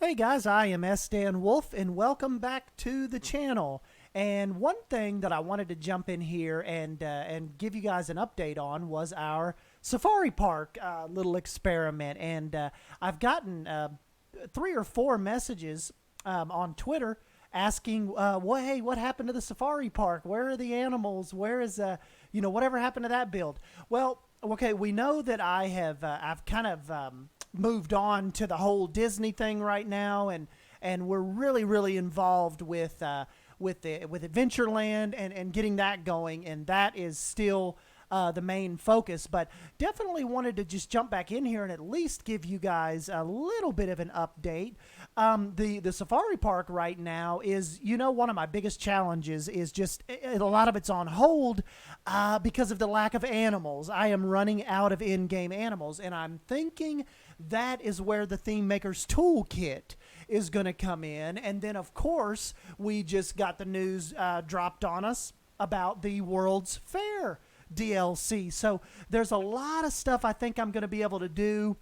Hey guys, I am Sdanwolf and welcome back to the channel. And one thing that I wanted to jump in here and give you guys an update on was our safari park little experiment. And I've gotten 3 or 4 messages on Twitter asking, hey, what happened to the safari park? Where are the animals? Where is whatever happened to that build? Well, okay, we know that I've kind of moved on to the whole Disney thing right now, and we're really involved with Adventureland and getting that going, and that is still the main focus. But definitely wanted to just jump back in here and at least give you guys a little bit of an update. The safari park right now is, one of my biggest challenges is just a lot of it's on hold because of the lack of animals. I am running out of in-game animals, and I'm thinking that is where the Theme Maker's Toolkit is going to come in. And then, of course, we just got the news dropped on us about the World's Fair DLC. So there's a lot of stuff I think I'm going to be able to do,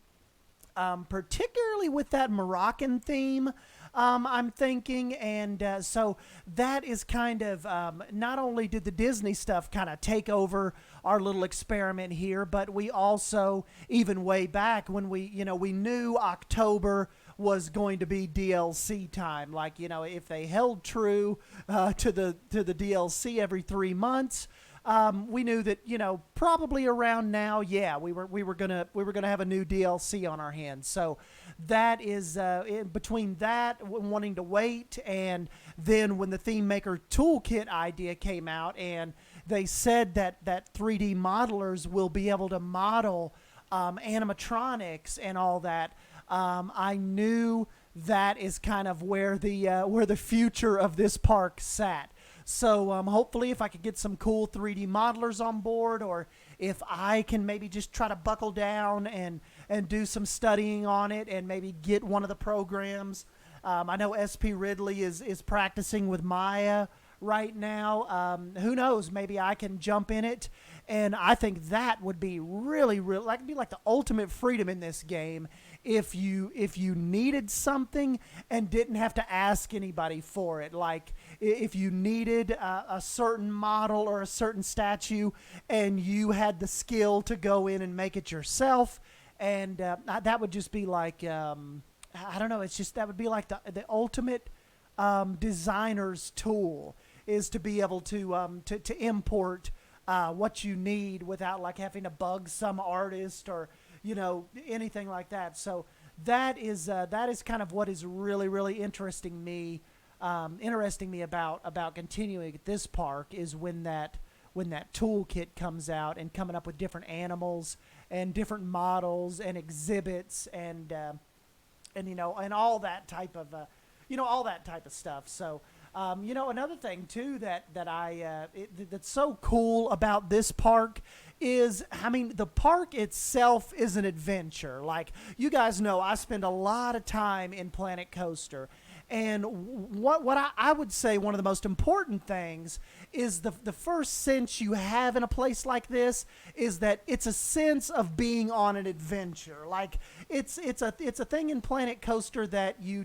particularly with that Moroccan theme. I'm thinking, and so that is kind of, not only did the Disney stuff kind of take over our little experiment here, but we also, even way back when we knew October was going to be DLC time. Like, if they held true to the DLC every 3 months, we knew that probably around now, yeah, we were gonna have a new DLC on our hands. So that is in between that, wanting to wait, and then when the Theme Maker Toolkit idea came out, and they said that 3D modelers will be able to model animatronics and all that, I knew that is kind of where the future of this park sat. So hopefully if I could get some cool 3D modelers on board, or if I can maybe just try to buckle down and do some studying on it and maybe get one of the programs. I know SP Ridley is practicing with Maya right now. Who knows? Maybe I can jump in it, and I think that would be really like the ultimate freedom in this game. If you needed something and didn't have to ask anybody for it, like if you needed a certain model or a certain statue and you had the skill to go in and make it yourself, and that would just be like, I don't know, that would be like the ultimate designer's tool, is to be able to import what you need without like having to bug some artist or anything like that. So that is kind of what is really interesting me about continuing at this park, is when that toolkit comes out and coming up with different animals and different models and exhibits and all that type of all that type of stuff. So another thing too that's so cool about this park is, I mean, the park itself is an adventure. Like, you guys know, I spend a lot of time in Planet Coaster. And what I would say one of the most important things is the first sense you have in a place like this is that it's a sense of being on an adventure. Like, it's a thing in Planet Coaster that you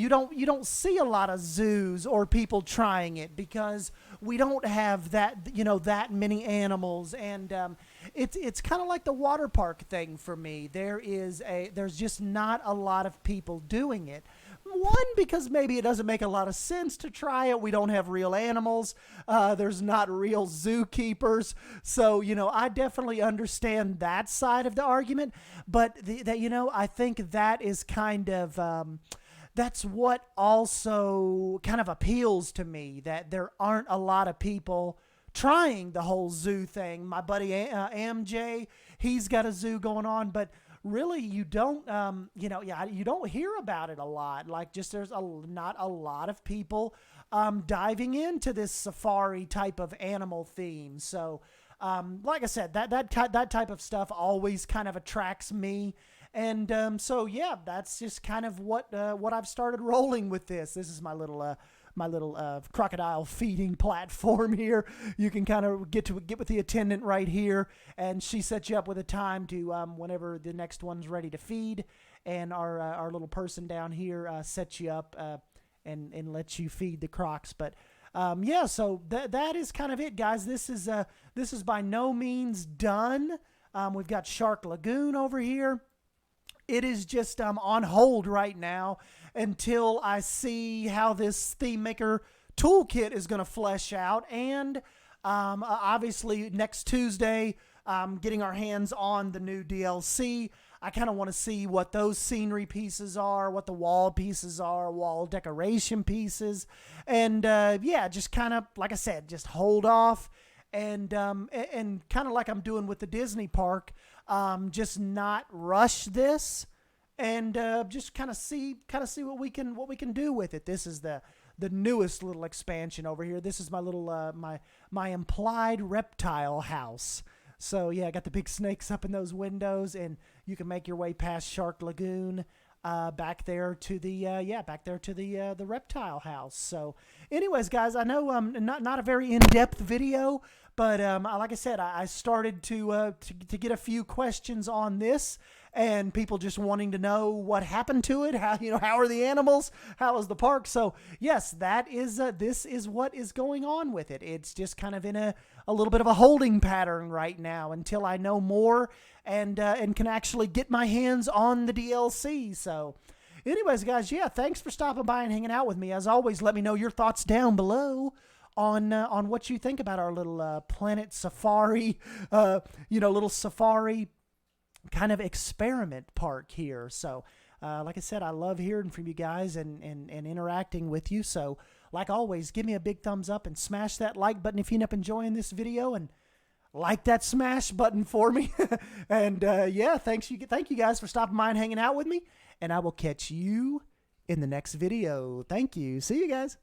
don't see a lot of zoos or people trying it, because we don't have that many animals, and it's kind of like the water park thing for me. There's just not a lot of people doing it. One, because maybe it doesn't make a lot of sense to try it. We don't have real animals. There's not real zookeepers. So, I definitely understand that side of the argument. But, I think that is kind of, that's what also kind of appeals to me, that there aren't a lot of people trying the whole zoo thing. My buddy MJ, he's got a zoo going on, but really, you don't, you don't hear about it a lot. Like, just not a lot of people diving into this safari type of animal theme. So, like I said, that type of stuff always kind of attracts me. And so, yeah, that's just kind of what I've started rolling with this. This is my little crocodile feeding platform here. You can kind of get with the attendant right here, and she sets you up with a time to whenever the next one's ready to feed. and our little person down here sets you up and lets you feed the crocs. But yeah, so that is kind of it, guys. This is by no means done. We've got Shark Lagoon over here. It is just on hold right now until I see how this Theme Maker toolkit is going to flesh out. And obviously next Tuesday, getting our hands on the new DLC. I kind of want to see what those scenery pieces are, what the wall pieces are, wall decoration pieces. And yeah, just kind of, like I said, just hold off. And kind of like I'm doing with the Disney park, just not rush this, and just kind of see what we can do with it. This is the newest little expansion over here. This is my little my implied reptile house. So yeah, I got the big snakes up in those windows, and you can make your way past Shark Lagoon back there to the the reptile house. So anyways, guys, I know not a very in-depth video, but like I said, I started to get a few questions on this, and people just wanting to know what happened to it, how are the animals, how is the park. So yes, that is this is what is going on with it. It's just kind of in a little bit of a holding pattern right now until I know more and can actually get my hands on the DLC. So anyways, guys, yeah, thanks for stopping by and hanging out with me. As always, let me know your thoughts down below on what you think about our little Planet Safari, little safari kind of experiment park here. So like I said, I love hearing from you guys and interacting with you. So like always, give me a big thumbs up and smash that like button if you end up enjoying this video, and like that smash button for me. And yeah, thank you guys for stopping by and hanging out with me, and I will catch you in the next video. Thank you. See you guys.